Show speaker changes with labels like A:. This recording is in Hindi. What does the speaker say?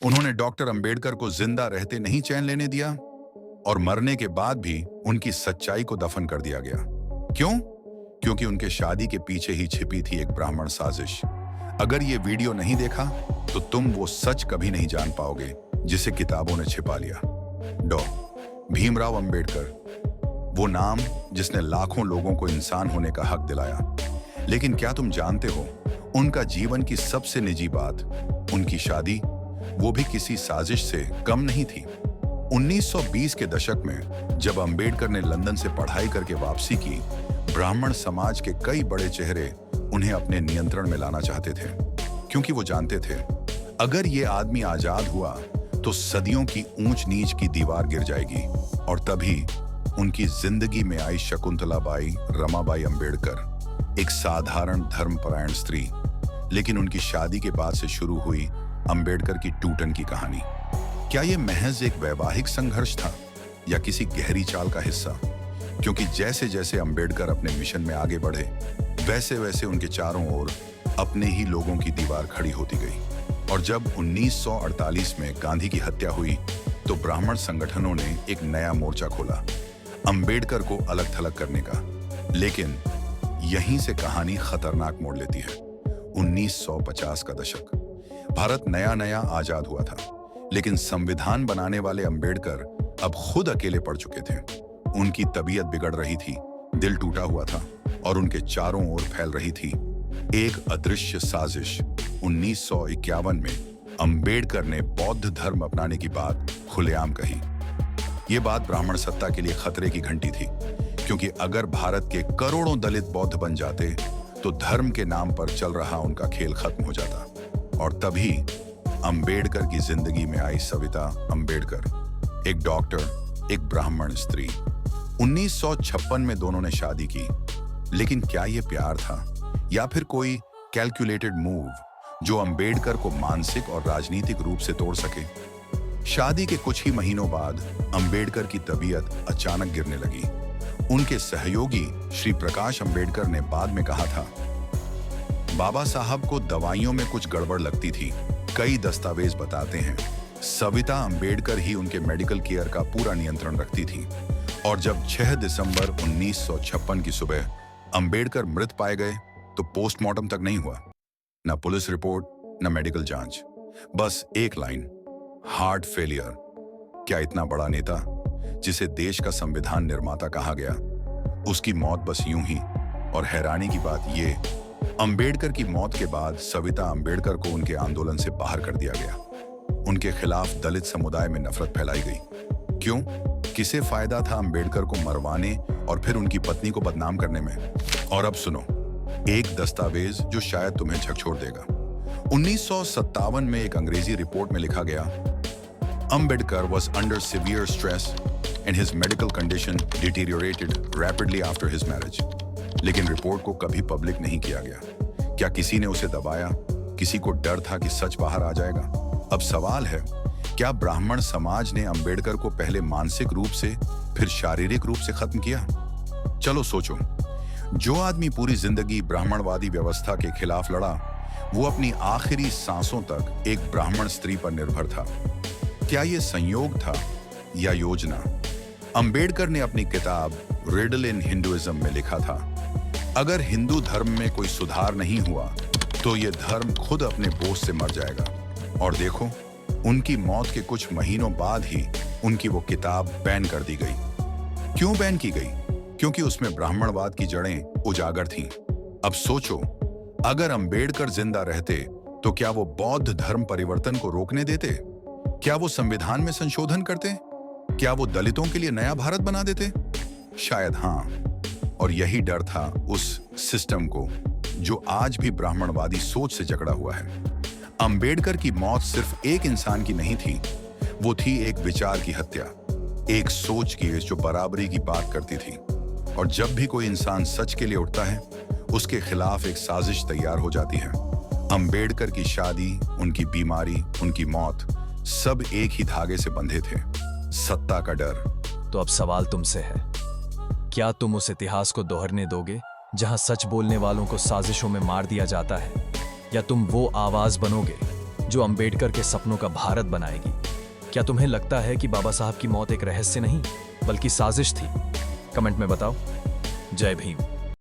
A: उन्होंने डॉक्टर अंबेडकर को जिंदा रहते नहीं चैन लेने दिया और मरने के बाद भी उनकी सच्चाई को दफन कर दिया गया। क्यों? क्योंकि उनके शादी के पीछे ही छिपी थी एक ब्राह्मण साजिश। अगर ये वीडियो नहीं देखा तो तुम वो सच कभी नहीं जान पाओगे जिसे किताबों ने छिपा लिया। डॉ. भीमराव अंबेडकर, वो नाम जिसने लाखों लोगों को इंसान होने का हक दिलाया। लेकिन क्या तुम जानते हो, उनका जीवन की सबसे निजी बात, उनकी शादी, वो भी किसी साजिश से कम नहीं थी। 1920 के दशक में जब अंबेडकर ने लंदन से पढ़ाई करके वापसी की, ब्राह्मण समाज के कई बड़े चेहरे उन्हें अपने नियंत्रण में लाना चाहते थे, क्योंकि वो जानते थे अगर ये आदमी आजाद हुआ तो सदियों की ऊंच नीच की दीवार गिर जाएगी। और तभी उनकी जिंदगी में आई शकुंतलाबाई रमाबाई अंबेडकर, एक साधारण धर्मपरायण स्त्री, लेकिन उनकी शादी के बाद से शुरू हुई अंबेडकर की टूटन की कहानी। क्या यह महज एक वैवाहिक संघर्ष था या किसी गहरी चाल का हिस्सा? क्योंकि जैसे जैसे अंबेडकर अपने मिशन में आगे बढ़े, वैसे वैसे उनके चारों ओर अपने ही लोगों की दीवार खड़ी होती गई। और जब 1948 में गांधी की हत्या हुई तो ब्राह्मण संगठनों ने एक नया मोर्चा खोला, अंबेडकर को अलग थलग करने का। लेकिन यहीं से कहानी खतरनाक मोड़ लेती है। 1950 का दशक, भारत नया नया आजाद हुआ था, लेकिन संविधान बनाने वाले अंबेडकर अब खुद अकेले पड़ चुके थे। उनकी तबीयत बिगड़ रही थी, दिल टूटा हुआ था और उनके चारों ओर फैल रही थी एक अदृश्य साजिश। 1951 में अंबेडकर ने बौद्ध धर्म अपनाने की बात खुलेआम कही। ये बात ब्राह्मण सत्ता के लिए खतरे की घंटी थी, क्योंकि अगर भारत के करोड़ों दलित बौद्ध बन जाते तो धर्म के नाम पर चल रहा उनका खेल खत्म हो जाता। और तभी अंबेडकर की जिंदगी में आई सविता अंबेडकर, एक डॉक्टर, एक ब्राह्मण स्त्री। 1956 में दोनों ने शादी की, लेकिन क्या यह प्यार था या फिर कोई कैलकुलेटेड मूव जो अंबेडकर को मानसिक और राजनीतिक रूप से तोड़ सके? शादी के कुछ ही महीनों बाद अंबेडकर की तबीयत अचानक गिरने लगी। उनके सहयोगी श्री प्रकाश अंबेडकर ने बाद में कहा था, बाबा साहब को दवाइयों में कुछ गड़बड़ लगती थी। कई दस्तावेज बताते हैं सविता अंबेडकर ही उनके मेडिकल केयर का पूरा नियंत्रण रखती थी। और जब 6 दिसंबर 1956 की सुबह अंबेडकर मृत पाए गए तो पोस्टमार्टम तक नहीं हुआ, न पुलिस रिपोर्ट, न मेडिकल जांच, बस एक लाइन, हार्ट फेलियर। क्या इतना बड़ा नेता, जिसे देश का संविधान निर्माता कहा गया, उसकी मौत बस यूं ही? और हैरानी की बात ये, अंबेडकर की मौत के बाद सविता अंबेडकर को उनके आंदोलन से बाहर कर दिया गया। उनके खिलाफ दलित समुदाय में नफरत फैलाई गई। क्यों? किसे फायदा था अंबेडकर को मरवाने और फिर उनकी पत्नी को बदनाम करने में? और अब सुनो एक दस्तावेज जो शायद तुम्हें झकझोर देगा। 1957 में एक अंग्रेजी रिपोर्ट में लिखा गया, Ambedkar was under severe stress and his medical condition deteriorated rapidly after his marriage। लेकिन रिपोर्ट को कभी पब्लिक नहीं किया गया। क्या किसी ने उसे दबाया? किसी को डर था कि सच बाहर आ जाएगा? अब सवाल है, क्या ब्राह्मण समाज ने अंबेडकर को पहले मानसिक रूप से फिर शारीरिक रूप से खत्म किया? चलो सोचो, जो आदमी पूरी जिंदगी ब्राह्मणवादी व्यवस्था के खिलाफ लड़ा, वो अपनी आखिरी सांसों तक एक ब्राह्मण स्त्री पर निर्भर था। क्या यह संयोग था या योजना? अंबेडकर ने अपनी किताब रिडल इन हिंदुइज्म में लिखा था, अगर हिंदू धर्म में कोई सुधार नहीं हुआ तो यह धर्म खुद अपने बोझ से मर जाएगा। और देखो, उनकी मौत के कुछ महीनों बाद ही उनकी वो किताब बैन कर दी गई। क्यों बैन की गई? क्योंकि उसमें ब्राह्मणवाद की जड़ें उजागर थीं। अब सोचो, अगर अंबेडकर जिंदा रहते तो क्या वो बौद्ध धर्म परिवर्तन को रोकने देते? क्या वो संविधान में संशोधन करते? क्या वो दलितों के लिए नया भारत बना देते? शायद हाँ। और यही डर था उस सिस्टम को जो आज भी ब्राह्मणवादी सोच से जकड़ा हुआ है। अंबेडकर की मौत सिर्फ एक इंसान की नहीं थी, वो थी एक विचार की हत्या, एक सोच की जो बराबरी की बात करती थी। और जब भी कोई इंसान सच के लिए उठता है, उसके खिलाफ एक साजिश तैयार हो जाती है। अंबेडकर की शादी, उनकी बीमारी, उनकी मौत, सब एक ही धागे से बंधे थे, सत्ता का डर।
B: तो अब सवाल तुमसे है, क्या तुम उस इतिहास को दोहरने दोगे जहां सच बोलने वालों को साजिशों में मार दिया जाता है, या तुम वो आवाज बनोगे जो अंबेडकर के सपनों का भारत बनाएगी। क्या तुम्हें लगता है कि बाबा साहब की मौत एक रहस्य नहीं बल्कि साजिश थी? कमेंट में बताओ। जय भीम।